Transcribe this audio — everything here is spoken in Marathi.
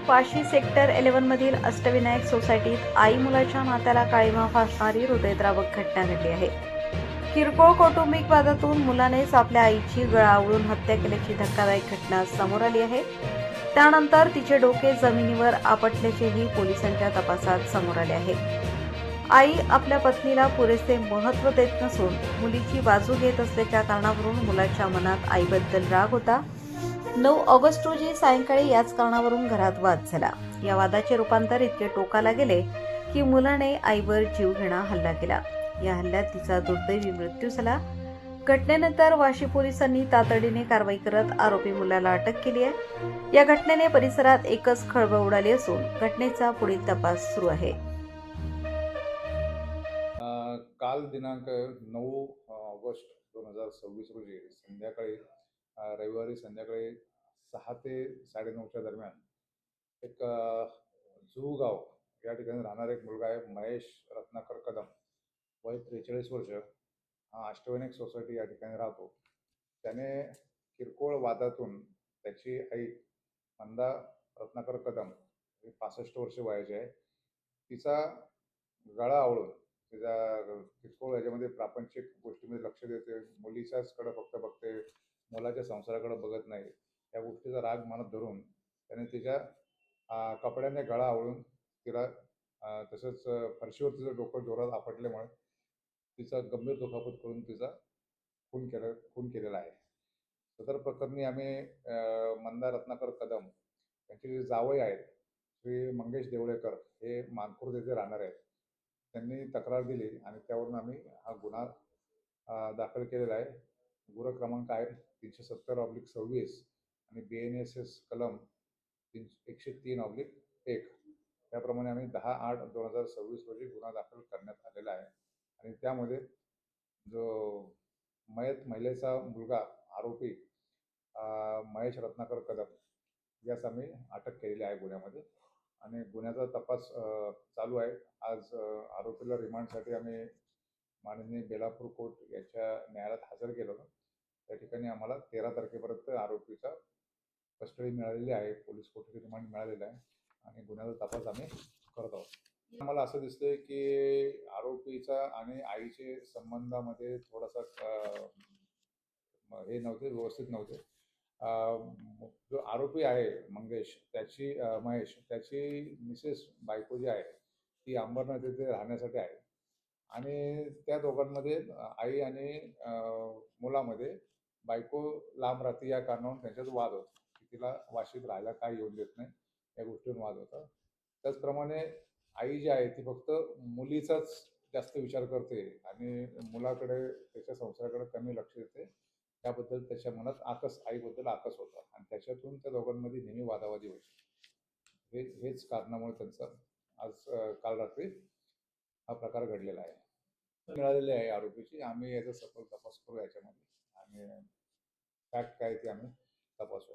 वाशी सेक्टर 11 मधील अष्टविनायक सोसायटीत आई मुलाच्या नात्याला काळीमा फासणारी हृदयद्रावक घटना घडली आहे. किरकोळ कौटुंबिक वादातून मुलानेच आपल्या आईची गळा आवळून हत्या केल्याची धक्कादायक घटना समोर आली आहे. त्यानंतर तिचे डोके जमिनीवर आपटल्याचेही पोलिसांच्या तपासात समोर आले आहे. आई आपल्या पत्नीला पुरेसे महत्त्व देत नसून मुलीची बाजू घेत असल्याच्या कारणावरून मुलाच्या मनात आईबद्दल राग होता. 9 ऑगस्ट रोजी सायंकाळी याच कारणावरून घरात वाद झाला. या वादाचे रूपांतर इतके टोकाला गेले की मुलाने आईवर जीवघेणा हल्ला केला. या हल्ल्यात तिचा दुर्दैवी मृत्यू झाला. घटनेनंतर वाशी पोलिसांनी तातडीने कारवाई करत आरोपी मुलाला अटक केली आहे. या घटनेने परिसरात एकच खळबळ उडाली असून घटनेचा पुढील तपास सुरू आहे. काल दिनांक 9 ऑगस्ट 2026 रोजी संध्याकाळी रविवारी संध्याकाळी 6 ते 9:30च्या दरम्यान एक जुहूगाव या ठिकाणी राहणारा एक मुलगा आहे, महेश रत्नाकर कदम, वय 43 वर्ष, हा अष्टविनायक सोसायटी या ठिकाणी राहतो. त्याने किरकोळ वादातून त्याची आई मंदा रत्नाकर कदम, ही 65 वर्ष वयाची आहे, तिचा गळा आवळून तिच्या किरकोळ याच्यामध्ये प्रापंचिक गोष्टीमध्ये लक्ष देते, मुलीच्याच कडे फक्त बघते, मुलाच्या संसाराकडे बघत नाही. या गोष्टीचा राग मनात धरून त्याने तिच्या कपड्याने गळा आवळून तिला तसंच फरशीवर तिचं डोकं जोरात आपटल्यामुळे तिचा गंभीर दुखापत करून तिचा खून केलेला आहे. सदर प्रकरणी आम्ही मंदा रत्नाकर कदम यांचे जे जावई आहेत श्री मंगेश देवळेकर, हे मानखुर्द येथे राहणार आहेत, त्यांनी तक्रार दिली आणि त्यावरून आम्ही हा गुन्हा दाखल केलेला आहे. गुन्हा क्रमांक आहे 370/26 आणि BNSS कलम 103/1. त्याप्रमाणे आम्ही 10/8/2026 रोजी गुन्हा दाखल करण्यात आलेला आहे. आणि त्यामध्ये जो मयत महिलेचा मुलगा आरोपी महेश रत्नाकर कदम यास आम्ही अटक केलेली आहे गुन्ह्यामध्ये. आणि गुन्ह्याचा तपास चालू आहे. आज आरोपीला रिमांडसाठी आम्ही माननीय बेलापूर कोर्ट याच्या न्यायालयात हजर केलं होतं. त्या ठिकाणी आम्हाला 13 तारखेपर्यंत आरोपीचा कस्टडी मिळालेली आहे, पोलीस कोठडी रिमांड मिळालेला आहे आणि गुन्ह्याचा तपास आम्ही करत आहोत. आम्हाला असं दिसतंय की आरोपीचा आणि आईचे संबंधामध्ये थोडासा हे नव्हते, व्यवस्थित नव्हते. जो आरोपी आहे महेश, त्याची मिसेस बायको जी आहे ती अंबरनाथ येथे राहण्यासाठी आहे आणि त्या दोघांमध्ये आई आणि मुलामध्ये बायको लांब राहते या कारणावरून त्यांच्यात वाद होता की तिला वाशीत राहायला काय येऊन देत नाही, या गोष्टीवर वाद होता. त्याचप्रमाणे आई जी आहे ती फक्त मुलीचाच जास्त विचार करते आणि मुलाकडे, त्याच्या संसाराकडे कमी लक्ष देते. त्याबद्दल त्याच्या मनात आईबद्दल आकस होता आणि त्याच्यातून त्या दोघांमध्ये नेहमी वादावादी व्हायची. हेच कारणामुळे त्यांचा आज काल रात्री हा प्रकार घडलेला आहे. मिळालेली आहे आरोपीची. आम्ही याचा सखोल तपास करू याच्यामध्ये आणि फॅक्ट काय ते आम्ही तपासू.